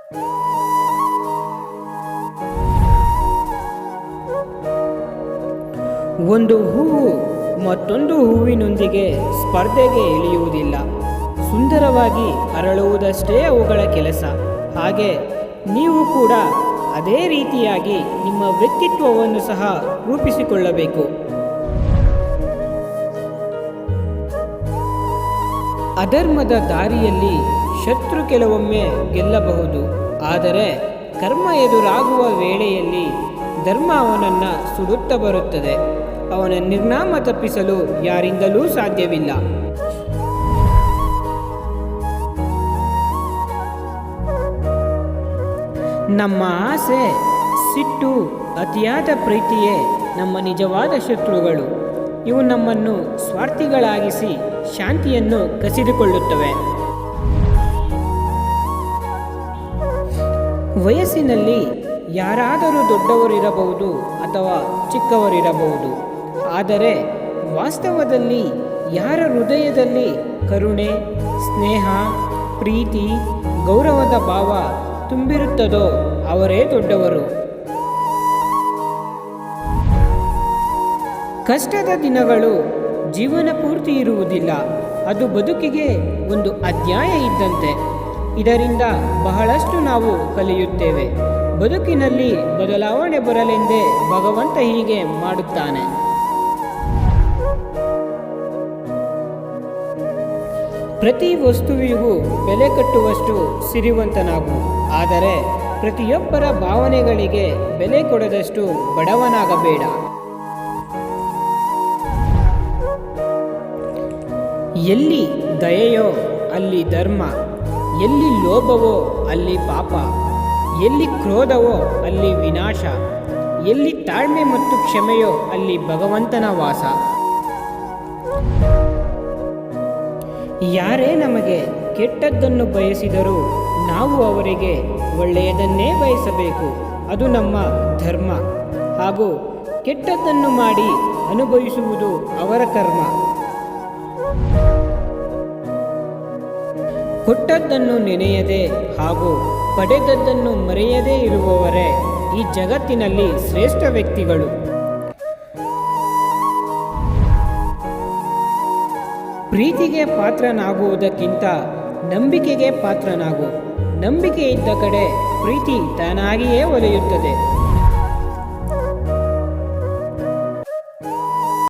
ಒಂದು ಹೂವು ಮತ್ತೊಂದು ಹೂವಿನೊಂದಿಗೆ ಸ್ಪರ್ಧೆಗೆ ಇಳಿಯುವುದಿಲ್ಲ. ಸುಂದರವಾಗಿ ಅರಳುವುದಷ್ಟೇ ಅವುಗಳ ಕೆಲಸ. ಹಾಗೆ ನೀವು ಕೂಡ ಅದೇ ರೀತಿಯಾಗಿ ನಿಮ್ಮ ವ್ಯಕ್ತಿತ್ವವನ್ನು ಸಹ ರೂಪಿಸಿಕೊಳ್ಳಬೇಕು. ಅಧರ್ಮದ ದಾರಿಯಲ್ಲಿ ಶತ್ರು ಕೆಲವೊಮ್ಮೆ ಗೆಲ್ಲಬಹುದು, ಆದರೆ ಕರ್ಮ ಎದುರಾಗುವ ವೇಳೆಯಲ್ಲಿ ಧರ್ಮ ಅವನನ್ನು ಸುಡುತ್ತಾ ಬರುತ್ತದೆ. ಅವನ ನಿರ್ನಾಮ ತಪ್ಪಿಸಲು ಯಾರಿಂದಲೂ ಸಾಧ್ಯವಿಲ್ಲ. ನಮ್ಮ ಆಸೆ, ಸಿಟ್ಟು, ಅತಿಯಾದ ಪ್ರೀತಿಯೇ ನಮ್ಮ ನಿಜವಾದ ಶತ್ರುಗಳು. ಇವು ನಮ್ಮನ್ನು ಸ್ವಾರ್ಥಿಗಳಾಗಿಸಿ ಶಾಂತಿಯನ್ನು ಕಸಿದುಕೊಳ್ಳುತ್ತವೆ. ವಯಸ್ಸಿನಲ್ಲಿ ಯಾರಾದರೂ ದೊಡ್ಡವರಿರಬಹುದು ಅಥವಾ ಚಿಕ್ಕವರಿರಬಹುದು, ಆದರೆ ವಾಸ್ತವದಲ್ಲಿ ಯಾರ ಹೃದಯದಲ್ಲಿ ಕರುಣೆ, ಸ್ನೇಹ, ಪ್ರೀತಿ, ಗೌರವದ ಭಾವ ತುಂಬಿರುತ್ತದೋ ಅವರೇ ದೊಡ್ಡವರು. ಕಷ್ಟದ ದಿನಗಳು ಜೀವನ ಪೂರ್ತಿ ಇರುವುದಿಲ್ಲ. ಅದು ಬದುಕಿಗೆ ಒಂದು ಅಧ್ಯಾಯ ಇದ್ದಂತೆ. ಇದರಿಂದ ಬಹಳಷ್ಟು ನಾವು ಕಲಿಯುತ್ತೇವೆ. ಬದುಕಿನಲ್ಲಿ ಬದಲಾವಣೆ ಬರಲೆಂದೇ ಭಗವಂತ ಹೀಗೆ ಮಾಡುತ್ತಾನೆ. ಪ್ರತಿ ವಸ್ತುವಿಗೂ ಬೆಲೆ ಕಟ್ಟುವಷ್ಟು ಸಿರಿವಂತನಾಗು, ಆದರೆ ಪ್ರತಿಯೊಬ್ಬರ ಭಾವನೆಗಳಿಗೆ ಬೆಲೆ ಕೊಡದಷ್ಟು ಬಡವನಾಗಬೇಡ. ಎಲ್ಲಿ ದಯೆಯೋ ಅಲ್ಲಿ ಧರ್ಮ, ಎಲ್ಲಿ ಲೋಭವೋ ಅಲ್ಲಿ ಪಾಪ, ಎಲ್ಲಿ ಕ್ರೋಧವೋ ಅಲ್ಲಿ ವಿನಾಶ, ಎಲ್ಲಿ ತಾಳ್ಮೆ ಮತ್ತು ಕ್ಷಮೆಯೋ ಅಲ್ಲಿ ಭಗವಂತನ ವಾಸ. ಯಾರೇ ನಮಗೆ ಕೆಟ್ಟದ್ದನ್ನು ಬಯಸಿದರೂ ನಾವು ಅವರಿಗೆ ಒಳ್ಳೆಯದನ್ನೇ ಬಯಸಬೇಕು. ಅದು ನಮ್ಮ ಧರ್ಮ. ಹಾಗೂ ಕೆಟ್ಟದ್ದನ್ನು ಮಾಡಿ ಅನುಭವಿಸುವುದು ಅವರ ಕರ್ಮ. ಕೊಟ್ಟದ್ದನ್ನು ನೆನೆಯದೆ ಹಾಗೂ ಪಡೆದದ್ದನ್ನು ಮರೆಯದೇ ಇರುವವರೇ ಈ ಜಗತ್ತಿನಲ್ಲಿ ಶ್ರೇಷ್ಠ ವ್ಯಕ್ತಿಗಳು. ಪ್ರೀತಿಗೆ ಪಾತ್ರನಾಗುವುದಕ್ಕಿಂತ ನಂಬಿಕೆಗೆ ಪಾತ್ರನಾಗು. ನಂಬಿಕೆ ಇದ್ದ ಕಡೆ ಪ್ರೀತಿ ತಾನಾಗಿಯೇ ಒಲಿಯುತ್ತದೆ.